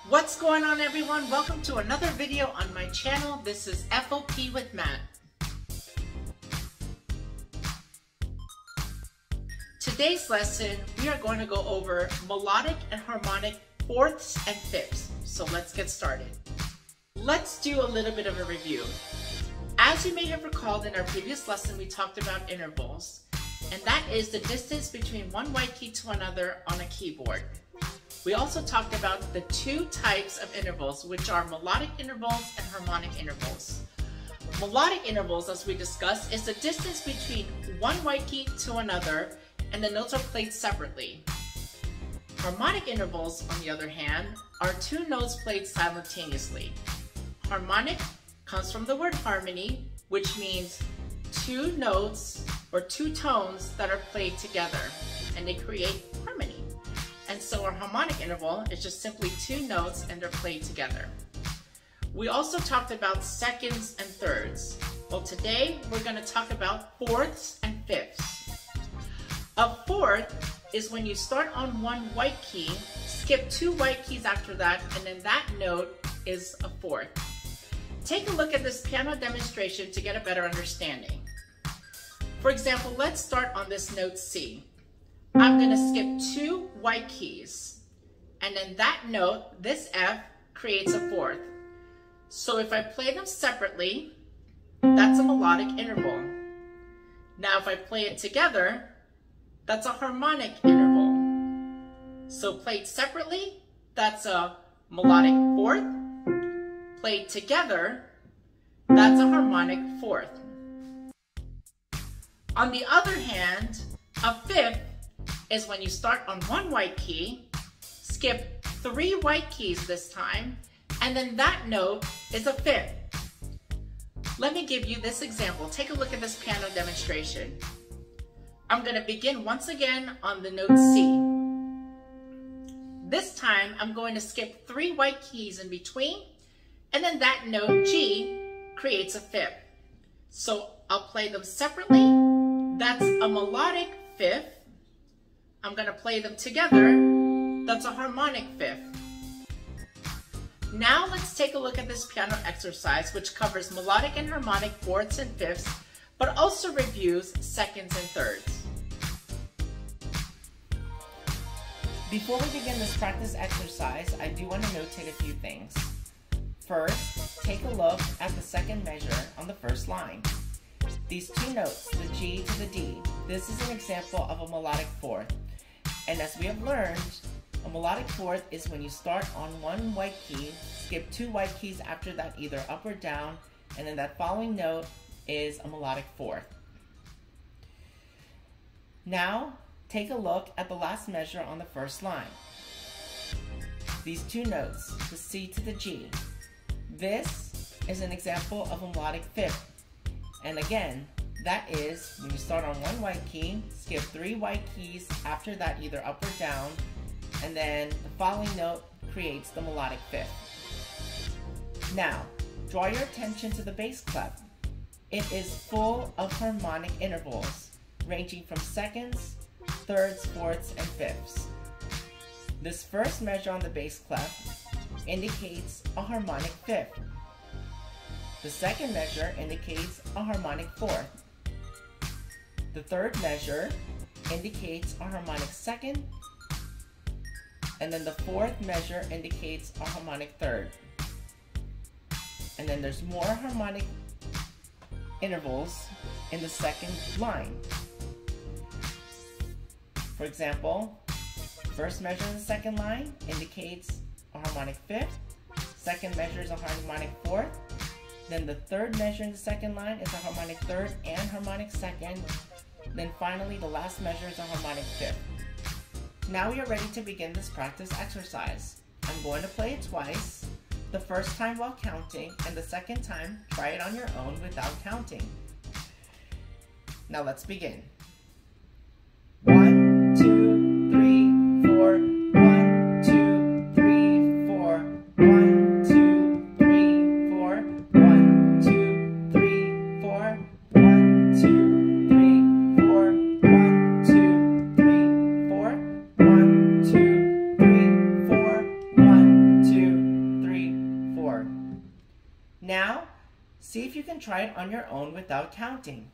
What's going on, everyone? Welcome to another video on my channel. This is F.O.P. with Matt. Today's lesson, we are going to go over melodic and harmonic fourths and fifths. So let's get started. Let's do a little bit of a review. As you may have recalled, in our previous lesson, we talked about intervals, and that is the distance between one white key to another on a keyboard. We also talked about the two types of intervals, which are melodic intervals and harmonic intervals. Melodic intervals, as we discussed, is the distance between one white key to another, and the notes are played separately. Harmonic intervals, on the other hand, are two notes played simultaneously. Harmonic comes from the word harmony, which means two notes or two tones that are played together, and they create harmony. And so our harmonic interval is just simply two notes and they're played together. We also talked about seconds and thirds. Well, today we're going to talk about fourths and fifths. A fourth is when you start on one white key, skip two white keys after that, and then that note is a fourth. Take a look at this piano demonstration to get a better understanding. For example, let's start on this note C. I'm going to skip two white keys, and then that note, this F, creates a fourth. So if I play them separately, that's a melodic interval. Now if I play it together, that's a harmonic interval. So played separately, that's a melodic fourth. Played together, that's a harmonic fourth. On the other hand, a fifth is when you start on one white key, skip three white keys this time, and then that note is a fifth. Let me give you this example. Take a look at this piano demonstration. I'm going to begin once again on the note C. This time I'm going to skip three white keys in between, and then that note G creates a fifth. So I'll play them separately. That's a melodic fifth. I'm going to play them together. That's a harmonic fifth. Now let's take a look at this piano exercise, which covers melodic and harmonic fourths and fifths, but also reviews seconds and thirds. Before we begin this practice exercise, I do want to notate a few things. First, take a look at the second measure on the first line. These two notes, the G to the D, this is an example of a melodic fourth. And as we have learned, a melodic fourth is when you start on one white key, skip two white keys after that, either up or down, and then that following note is a melodic fourth. Now, take a look at the last measure on the first line. These two notes, the C to the G. This is an example of a melodic fifth. And again, that is when you start on one white key, skip three white keys after that, either up or down, and then the following note creates the melodic fifth. Now, draw your attention to the bass clef. It is full of harmonic intervals, ranging from seconds, thirds, fourths, and fifths. This first measure on the bass clef indicates a harmonic fifth. The second measure indicates a harmonic fourth. The third measure indicates a harmonic second, and then the fourth measure indicates a harmonic third. And then there's more harmonic intervals in the second line. For example, first measure in the second line indicates a harmonic fifth, second measure is a harmonic fourth, then the third measure in the second line is a harmonic third and harmonic second. Then finally, the last measure is a harmonic fifth. Now we are ready to begin this practice exercise. I'm going to play it twice, the first time while counting, and the second time, try it on your own without counting. Now let's begin. 1, 2, 3, 4. 1, 2, 3, 4. 1, 2, 3, 4. 1, 2, 3, 4. 1, 2, 3, 4. 1, 2, 3, 4. 1, 2, 3, 4. 1, 2, See if you can try it on your own without counting.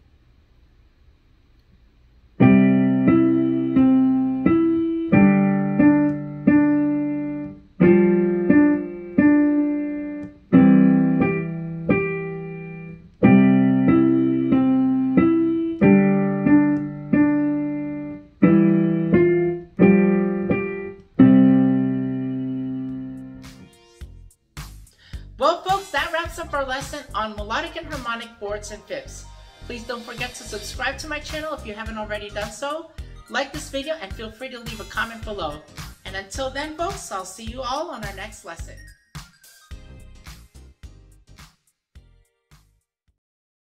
Well, folks, that wraps up our lesson on melodic and harmonic fourths and fifths. Please don't forget to subscribe to my channel if you haven't already done so. Like this video and feel free to leave a comment below. And until then, folks, I'll see you all on our next lesson.